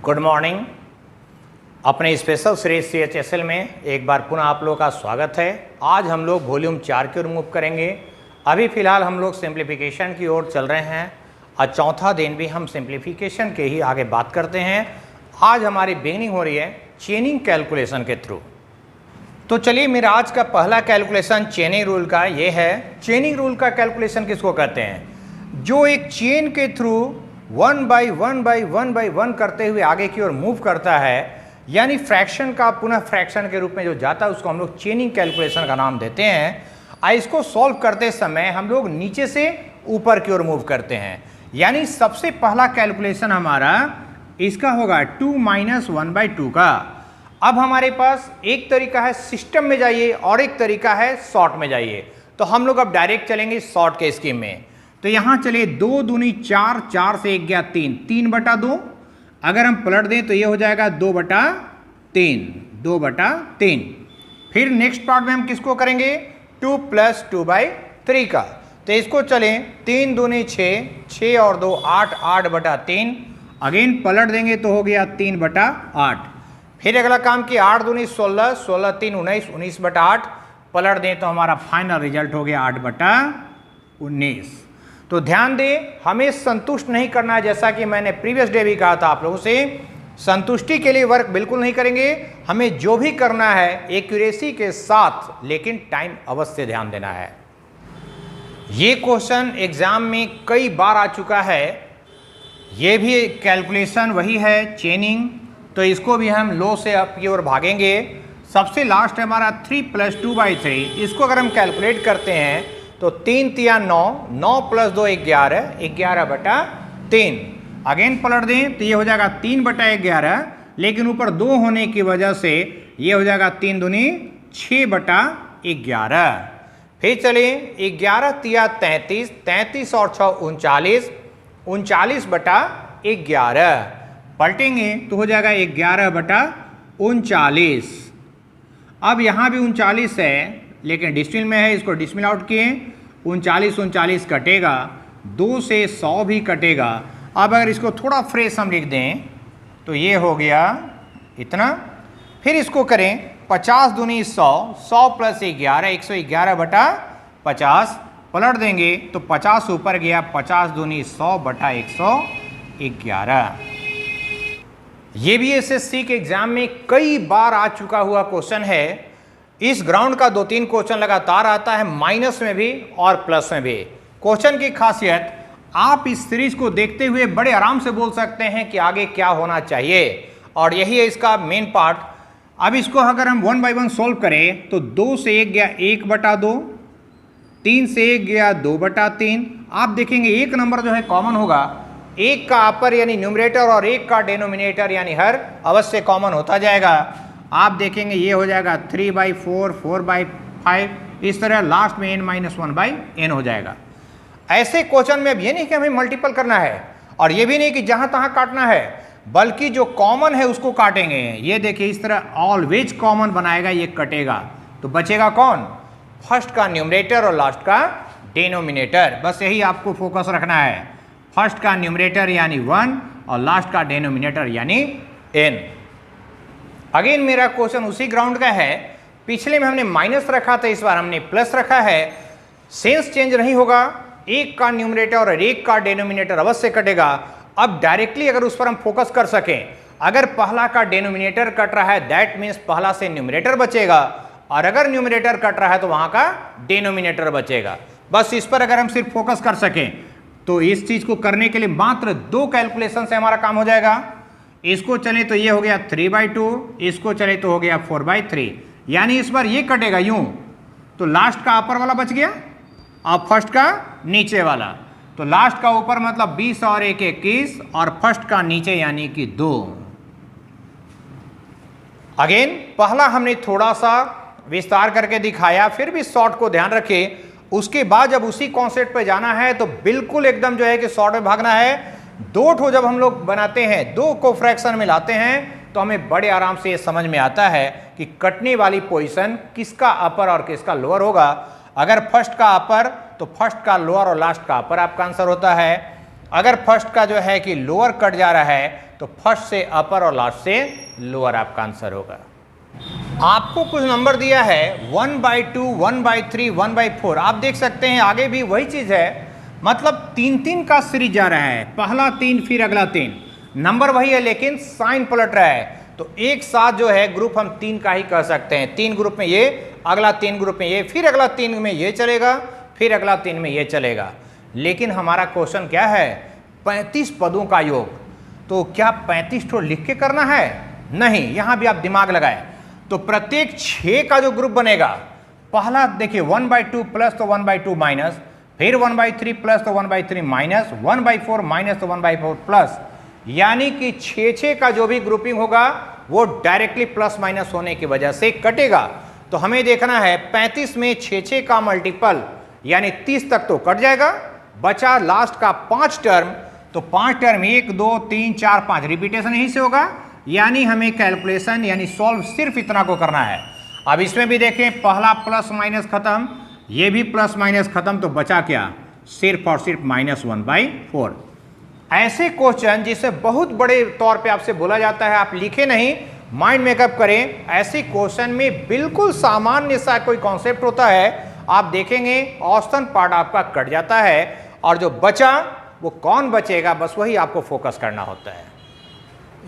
Good morning. अपने special series CHSL में एक बार पुनः आप लोगों का स्वागत है। आज हम लोग वॉल्यूम 4 की ओर मूव करेंगे। अभी फ़िलहाल हम लोग सिंप्लीफिकेशन की ओर चल रहे हैं। आज चौथा दिन भी हम सिंप्लीफिकेशन के ही आगे बात करते हैं। आज हमारी बिगनिंग हो रही है चेनिंग कैलकुलेशन के थ्रू। तो चलिए, मेरा आज का पहला कैलकुलेशन चेनिंग रूल का ये है। चेनिंग रूल का कैलकुलेशन किसको कहते हैं? जो एक चेन के थ्रू 1 बाई 1 करते हुए आगे की ओर मूव करता है, यानी फ्रैक्शन का पुनः फ्रैक्शन के रूप में जो जाता है, उसको हम लोग चेनिंग कैलकुलेशन का नाम देते हैं। इसको सॉल्व करते समय हम लोग नीचे से ऊपर की ओर मूव करते हैं। यानी सबसे पहला कैलकुलेशन हमारा इसका होगा 2 - 1/2 का। अब हमारे पास एक तरीका है सिस्टम में जाइए और एक तरीका है शॉर्ट में जाइए। तो हम लोग अब डायरेक्ट चलेंगे शॉर्ट के स्कीम में। तो यहां चलिए 2 दूनी 4, 4 से 1 गया 3, 3/2। अगर हम पलट दें तो ये हो जाएगा 2/3, 2/3। फिर नेक्स्ट पार्ट में हम किसको करेंगे? 2 + 2/3 का। तो इसको चलें 3 दूनी 6, 6 और 2 8, 8/3। अगेन पलट देंगे तो हो गया 3/8। फिर अगला काम किया 8 दूनी 16, 16 3 19, 19/8। पलट दें तो हमारा फाइनल रिजल्ट हो गया 8/19। तो ध्यान दें, हमें संतुष्ट नहीं करना है। जैसा कि मैंने प्रीवियस डे भी कहा था आप लोगों से, संतुष्टि के लिए वर्क बिल्कुल नहीं करेंगे। हमें जो भी करना है एक्यूरेसी के साथ, लेकिन टाइम अवश्य ध्यान देना है। ये क्वेश्चन एग्जाम में कई बार आ चुका है। ये भी कैलकुलेशन वही है चेनिंग। तो इसको भी हम लो से अप की ओर भागेंगे। सबसे लास्ट है हमारा 3 + 2/3। इसको अगर हम कैलकुलेट करते हैं तो 3 तिया 9, 9 + 2 11, 11/3। अगेन पलट दें तो ये हो जाएगा 3/11, लेकिन ऊपर 2 होने की वजह से ये हो जाएगा 3 दूनी 6/11। फिर चलिए 11 तिया 33, 33 और 6 39, 39/11। पलटेंगे तो हो जाएगा 11/39। अब यहाँ भी 39 है, लेकिन डिस्मिल में है, इसको डिस्मिल आउट किए। 39 39 कटेगा, 2 से 100 भी कटेगा। अब अगर इसको थोड़ा फ्रेश हम लिख दें तो ये हो गया इतना। फिर इसको करें 50 दूनी 100, 100 + 11, 111/50। पलट देंगे तो 50 ऊपर गया, 50 दूनी 100/111। ये भी SSC के एग्जाम में कई बार आ चुका हुआ क्वेश्चन है। इस ग्राउंड का 2-3 क्वेश्चन लगातार आता है, माइनस में भी और प्लस में भी। क्वेश्चन की खासियत, आप इस सीरीज को देखते हुए बड़े आराम से बोल सकते हैं कि आगे क्या होना चाहिए, और यही है इसका मेन पार्ट। अब इसको अगर हम 1 बाई 1 सोल्व करें तो 2 से 1 गया 1/2, 3 से 1 गया 2/3। आप देखेंगे एक नंबर जो है कॉमन होगा। 1 का अपर यानी न्यूमरेटर और 1 का डिनोमिनेटर यानी हर अवश्य कॉमन होता जाएगा। आप देखेंगे ये हो जाएगा 3/4, 4/5। इस तरह लास्ट में n - 1/n हो जाएगा। ऐसे क्वेश्चन में अब ये नहीं कि हमें मल्टीपल करना है, और ये भी नहीं कि जहां तहां काटना है, बल्कि जो कॉमन है उसको काटेंगे। ये देखिए इस तरह ऑलवेज कॉमन बनाएगा, ये कटेगा तो बचेगा कौन? फर्स्ट का न्यूमरेटर और लास्ट का डिनोमिनेटर। बस यही आपको फोकस रखना है। फर्स्ट का न्यूमरेटर यानी 1 और लास्ट का डिनोमिनेटर यानी n। अगेन मेरा क्वेश्चन उसी ग्राउंड का है। पिछले में हमने माइनस रखा था, इस बार हमने प्लस रखा है। सेंस चेंज नहीं होगा, 1 का न्यूमरेटर और 1 का डिनोमिनेटर अवश्य कटेगा। अब डायरेक्टली अगर उस पर हम फोकस कर सकें, अगर पहला का डिनोमिनेटर कट रहा है दैट मीन्स पहला से न्यूमरेटर बचेगा, और अगर न्यूमरेटर कट रहा है तो वहां का डिनोमिनेटर बचेगा। बस इस पर अगर हम सिर्फ फोकस कर सकें तो इस चीज को करने के लिए मात्र 2 कैलकुलेशन से हमारा काम हो जाएगा। इसको चले तो ये हो गया 3/2, इसको चले तो हो गया 4/3। यानी इस बार ये कटेगा यूं, तो लास्ट का अपर वाला बच गया और फर्स्ट का नीचे वाला। तो लास्ट का ऊपर मतलब 20 और 1 21, और फर्स्ट का नीचे यानी कि 2। अगेन पहला हमने थोड़ा सा विस्तार करके दिखाया, फिर भी शॉर्ट को ध्यान रखें। उसके बाद जब उसी कॉन्सेप्ट पे जाना है तो बिल्कुल एकदम जो है कि शॉर्ट में भागना है। 2 ठो जब हम लोग बनाते हैं, 2 को फ्रैक्शन में लाते हैं, तो हमें बड़े आराम से ये समझ में आता है कि कटने वाली पोजीशन किसका अपर और किसका लोअर होगा। अगर फर्स्ट का अपर तो फर्स्ट का लोअर और लास्ट का अपर आपका आंसर होता है। अगर फर्स्ट का जो है कि लोअर कट जा रहा है तो फर्स्ट से अपर और लास्ट से लोअर आपका आंसर होगा। आपको कुछ नंबर दिया है 1/2, 1/3, 1/4। आप देख सकते हैं आगे भी वही चीज है, मतलब 3-3 का सीरीज जा रहा है, पहला 3 फिर अगला 3, नंबर वही है लेकिन साइन पलट रहा है। तो एक साथ जो है ग्रुप हम 3 का ही कह सकते हैं। 3 ग्रुप में ये, अगला 3 ग्रुप में ये, फिर अगला 3 में ये चलेगा, फिर अगला 3 में ये चलेगा। लेकिन हमारा क्वेश्चन क्या है, 35 पदों का योग। तो क्या 35 ठो लिख के करना है? नहीं, यहां भी आप दिमाग लगाएं। तो प्रत्येक 6 का जो ग्रुप बनेगा, पहला देखिए 1/2 प्लस तो 1/2 माइनस, फिर 1/3 प्लस तो 1/3 माइनस, 1/4 माइनस तो 1/4 प्लस, यानी कि 6 का जो भी ग्रुपिंग होगा वो डायरेक्टली प्लस माइनस होने की वजह से कटेगा। तो हमें देखना है 35 में 6 का मल्टीपल यानी 30 तक तो कट जाएगा, बचा लास्ट का 5 टर्म। तो 5 टर्म 1 2 3 4 5 रिपीटेशन यहीं से होगा, यानी हमें कैलकुलेशन यानी सॉल्व सिर्फ इतना को करना है। अब इसमें भी देखें, पहला प्लस माइनस खत्म, ये भी प्लस माइनस खत्म, तो बचा क्या, सिर्फ और सिर्फ -1/4। ऐसे क्वेश्चन जिसे बहुत बड़े तौर पे आपसे बोला जाता है आप लिखे नहीं, माइंड मेकअप करें। ऐसे क्वेश्चन में बिल्कुल सामान्य सा कोई कॉन्सेप्ट होता है, आप देखेंगे औसतन पार्ट आपका कट जाता है और जो बचा वो कौन बचेगा, बस वही आपको फोकस करना होता है।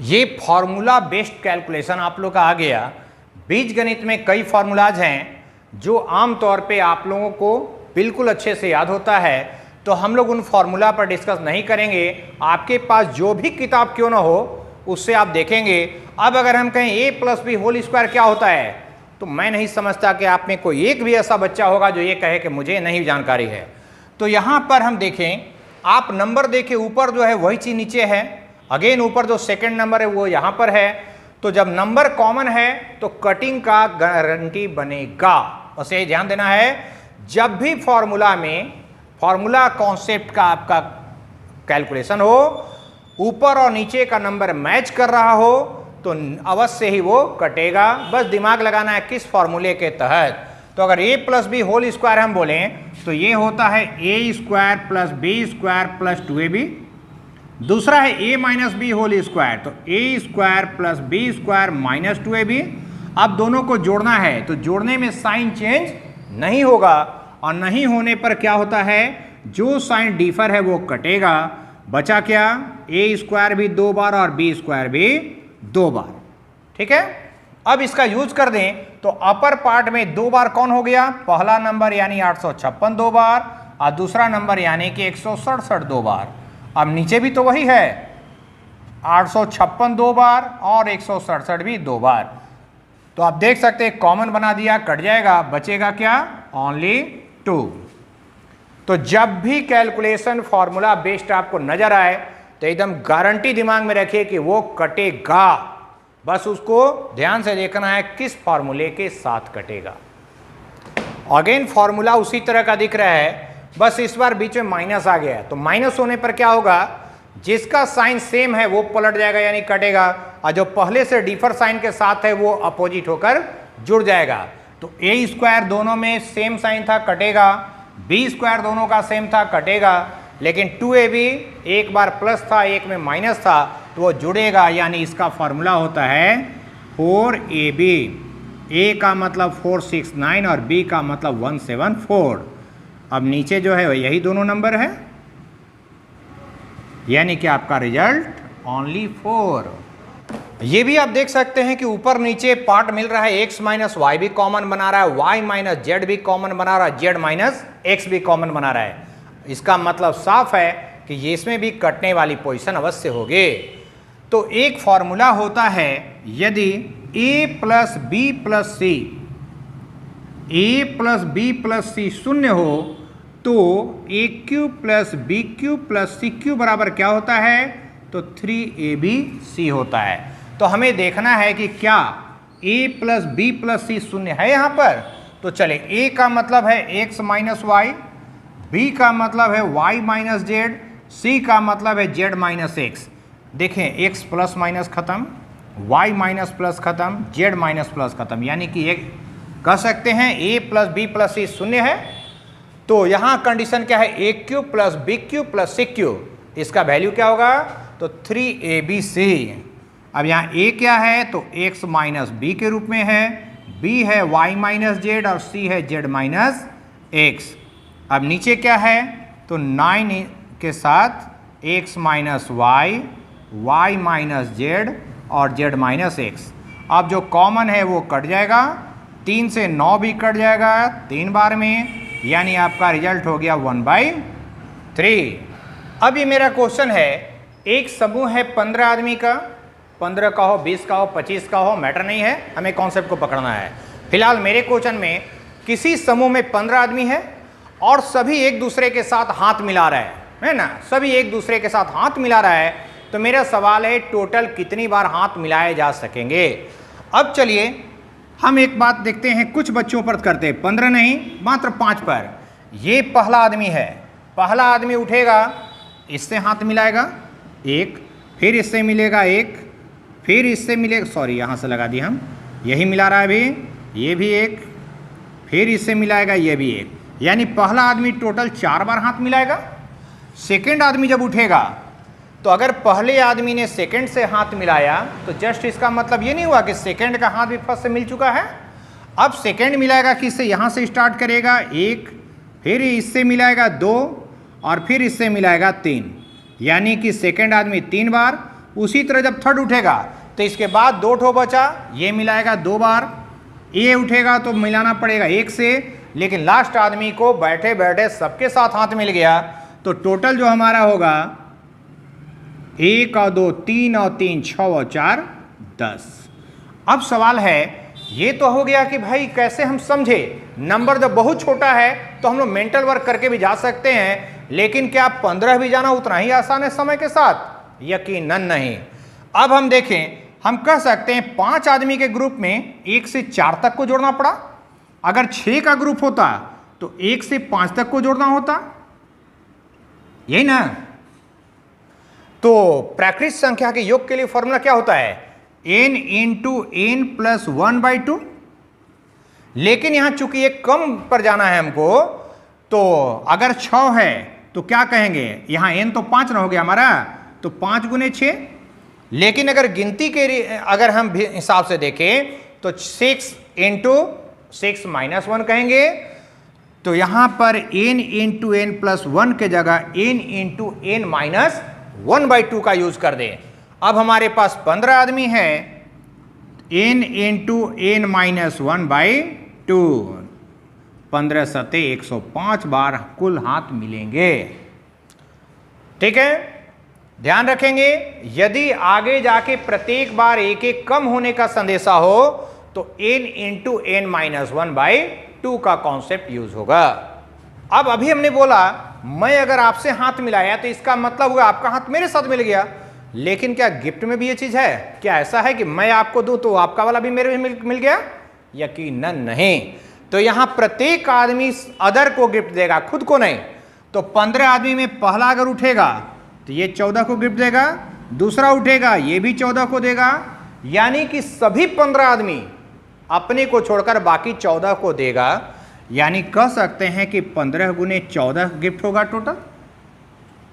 ये फॉर्मूला बेस्ड कैलकुलेशन आप लोग का आ गया। बीज गणित में कई फॉर्मूलाज हैं जो आमतौर पे आप लोगों को बिल्कुल अच्छे से याद होता है, तो हम लोग उन फॉर्मूला पर डिस्कस नहीं करेंगे। आपके पास जो भी किताब क्यों ना हो उससे आप देखेंगे। अब अगर हम कहें a+b² क्या होता है, तो मैं नहीं समझता कि आप में कोई एक भी ऐसा बच्चा होगा जो ये कहे कि मुझे नहीं जानकारी है। तो यहाँ पर हम देखें, आप नंबर देखें, ऊपर जो है वही चीज़ नीचे है, अगेन ऊपर जो सेकंड नंबर है वो यहाँ पर है। तो जब नंबर कॉमन है तो कटिंग का गारंटी बनेगा। बस ये ध्यान देना है, जब भी फॉर्मूला में फॉर्मूला कॉन्सेप्ट का आपका कैलकुलेशन हो, ऊपर और नीचे का नंबर मैच कर रहा हो तो अवश्य ही वो कटेगा। बस दिमाग लगाना है किस फॉर्मूले के तहत। तो अगर a+b² हम बोलें तो ये होता है a² + b² + 2ab। दूसरा है a-b² तो a² + b² - 2ab। अब दोनों को जोड़ना है तो जोड़ने में साइन चेंज नहीं होगा, और नहीं होने पर क्या होता है, जो साइन डिफर है वो कटेगा। बचा क्या, a² भी 2 बार और b² भी 2 बार। ठीक है, अब इसका यूज कर दें तो अपर पार्ट में 2 बार कौन हो गया, पहला नंबर यानी 856 2 बार, और दूसरा नंबर यानी कि 167 2 बार। अब नीचे भी तो वही है, 856 2 बार और 167 भी 2 बार। तो आप देख सकते हैं कॉमन बना दिया, कट जाएगा, बचेगा क्या, ओनली 2। तो जब भी कैलकुलेशन फॉर्मूला बेस्ड आपको नजर आए तो एकदम गारंटी दिमाग में रखिए कि वो कटेगा। बस उसको ध्यान से देखना है किस फॉर्मूले के साथ कटेगा। अगेन फॉर्मूला उसी तरह का दिख रहा है, बस इस बार बीच में माइनस आ गया है। तो माइनस होने पर क्या होगा, जिसका साइन सेम है वो पलट जाएगा यानी कटेगा, और जो पहले से डिफर साइन के साथ है वो अपोजिट होकर जुड़ जाएगा। तो a² दोनों में सेम साइन था, कटेगा, b² दोनों का सेम था, कटेगा, लेकिन 2ab एक बार प्लस था एक में माइनस था तो वो जुड़ेगा, यानी इसका फॉर्मूला होता है 4ab। a का मतलब 469 और b का मतलब 174। अब नीचे जो है यही दोनों नंबर है, यानी कि आपका रिजल्ट ओनली 4। ये भी आप देख सकते हैं कि ऊपर नीचे पार्ट मिल रहा है, x - y भी कॉमन बना रहा है, y - z भी कॉमन बना रहा है, z - x भी कॉमन बना रहा है। इसका मतलब साफ है कि ये इसमें भी कटने वाली पोजीशन अवश्य होगी। तो एक फॉर्मूला होता है, यदि a + b + c शून्य हो तो a³ + b³ + c³ बराबर क्या होता है, तो 3abc होता है। तो हमें देखना है कि क्या a + b + c शून्य है यहाँ पर। तो चले, a का मतलब है x - y, b का मतलब है y - z, c का मतलब है z - x। देखें x प्लस माइनस खत्म, y माइनस प्लस खत्म, z माइनस प्लस खत्म, यानी कि ये कह सकते हैं a + b + c शून्य है। तो यहाँ कंडीशन क्या है, a³ + b³ + c³। इसका वैल्यू क्या होगा? तो 3abc। अब यहाँ a क्या है? तो x माइनस बी के रूप में है, b है y माइनस जेड और c है z माइनस एक्स। अब नीचे क्या है? तो 9 के साथ x minus Y, y minus Z और z माइनस एक्स। अब जो कॉमन है वो कट जाएगा, 3 से 9 भी कट जाएगा 3 बार में, यानी आपका रिजल्ट हो गया 1/3। अब ये मेरा क्वेश्चन है, एक समूह है 15 आदमी का, 15 का हो, 20 का हो, 25 का हो, मैटर नहीं है, हमें कॉन्सेप्ट को पकड़ना है। फिलहाल मेरे क्वेश्चन में किसी समूह में 15 आदमी है और सभी एक दूसरे के साथ हाथ मिला रहा है ना, सभी एक दूसरे के साथ हाथ मिला रहा है। तो मेरा सवाल है टोटल कितनी बार हाथ मिलाए जा सकेंगे? अब चलिए हम एक बात देखते हैं, कुछ बच्चों पर करते हैं, 15 नहीं मात्र 5 पर। ये पहला आदमी है, पहला आदमी उठेगा, इससे हाथ मिलाएगा एक, फिर इससे मिलेगा एक, फिर इससे मिलेगा, सॉरी यहाँ से लगा दिया हम, यही मिला रहा है अभी, ये भी एक, फिर इससे मिलाएगा ये भी एक, यानी पहला आदमी टोटल 4 बार हाथ मिलाएगा। सेकेंड आदमी जब उठेगा तो अगर पहले आदमी ने सेकंड से हाथ मिलाया तो जस्ट इसका मतलब ये नहीं हुआ कि सेकंड का हाथ भी फर्स्ट से मिल चुका है। अब सेकंड मिलाएगा किससे? यहाँ से स्टार्ट करेगा 1, फिर इससे मिलाएगा 2 और फिर इससे मिलाएगा 3, यानी कि सेकंड आदमी 3 बार। उसी तरह जब थर्ड उठेगा तो इसके बाद 2 ठो बचा, ये मिलाएगा 2 बार, ये उठेगा तो मिलाना पड़ेगा 1 से, लेकिन लास्ट आदमी को बैठे बैठे सबके साथ हाथ मिल गया, तो टोटल जो हमारा होगा 1 और 2 3 और 3 6 और 4 10। अब सवाल है, ये तो हो गया कि भाई कैसे हम समझे, नंबर जब बहुत छोटा है तो हम लोग मेंटल वर्क करके भी जा सकते हैं, लेकिन क्या 15 भी जाना उतना ही आसान है समय के साथ? यकीनन नहीं। अब हम देखें, हम कह सकते हैं 5 आदमी के ग्रुप में 1 से 4 तक को जोड़ना पड़ा, अगर 6 का ग्रुप होता तो 1 से 5 तक को जोड़ना होता, यही ना? तो प्राकृत संख्या के योग के लिए फॉर्मूला क्या होता है? n into N plus 1/2। लेकिन यहां चूंकि ये कम पर जाना है हमको, तो अगर 6 है तो क्या कहेंगे, यहां n तो 5 ना हो गया हमारा, तो 5 गुने 6। लेकिन अगर गिनती के अगर हम हिसाब से देखें तो 6 इंटू 6 माइनस 1 कहेंगे, तो यहां पर n इंटू एन प्लस 1 के जगह n इंटू एन माइनस 1/2 का यूज कर दें। अब हमारे पास 15 आदमी है, n इंटू एन माइनस 1/2, 15 सते 105 बार कुल हाथ मिलेंगे। ठीक है, ध्यान रखेंगे, यदि आगे जाके प्रत्येक बार एक एक कम होने का संदेशा हो तो n इंटू एन माइनस 1/2 का कॉन्सेप्ट यूज होगा। अब अभी हमने बोला मैं अगर आपसे हाथ मिलाया तो इसका मतलब हुआ आपका हाथ मेरे साथ मिल गया, लेकिन क्या गिफ्ट में भी ये चीज है? क्या ऐसा है कि मैं आपको दूं तो आपका वाला भी मेरे भी मिल गया? यकीनन नहीं। तो यहां प्रत्येक आदमी अदर को गिफ्ट देगा, खुद को नहीं। तो 15 आदमी में पहला अगर उठेगा तो ये 14 को गिफ्ट देगा, दूसरा उठेगा ये भी 14 को देगा, यानी कि सभी 15 आदमी अपने को छोड़कर बाकी 14 को देगा। यानी कह सकते हैं कि 15 गुने 14 गिफ्ट होगा टोटल,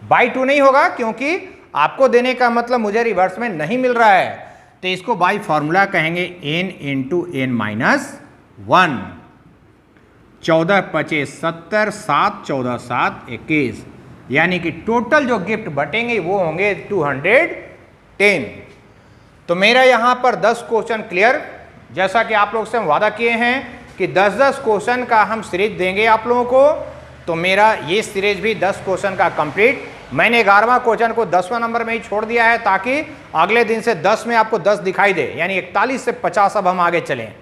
बाई 2 नहीं होगा, क्योंकि आपको देने का मतलब मुझे रिवर्स में नहीं मिल रहा है, तो इसको बाई फॉर्मूला कहेंगे n इंटू एन माइनस 1। 14 25 70, 7 14 7 21, यानी कि टोटल जो गिफ्ट बटेंगे वो होंगे 210। तो मेरा यहां पर 10 क्वेश्चन क्लियर, जैसा कि आप लोग से हम वादा किए हैं कि 10-10 क्वेश्चन का हम सीरीज देंगे आप लोगों को। तो मेरा ये सीरीज भी 10 क्वेश्चन का कंप्लीट, मैंने 11वां क्वेश्चन को 10वां नंबर में ही छोड़ दिया है, ताकि अगले दिन से 10 में आपको 10 दिखाई दे, यानी 41 से 50 अब हम आगे चलें।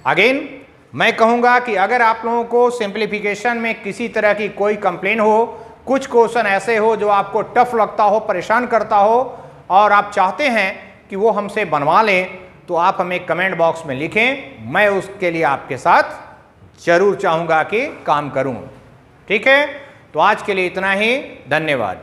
अगेन मैं कहूँगा कि अगर आप लोगों को सिंप्लीफिकेशन में किसी तरह की कोई कंप्लेन हो, कुछ क्वेश्चन ऐसे हो जो आपको टफ लगता हो, परेशान करता हो, और आप चाहते हैं कि वो हमसे बनवा लें, तो आप हमें कमेंट बॉक्स में लिखें, मैं उसके लिए आपके साथ जरूर चाहूँगा कि काम करूँ। ठीक है, तो आज के लिए इतना ही, धन्यवाद।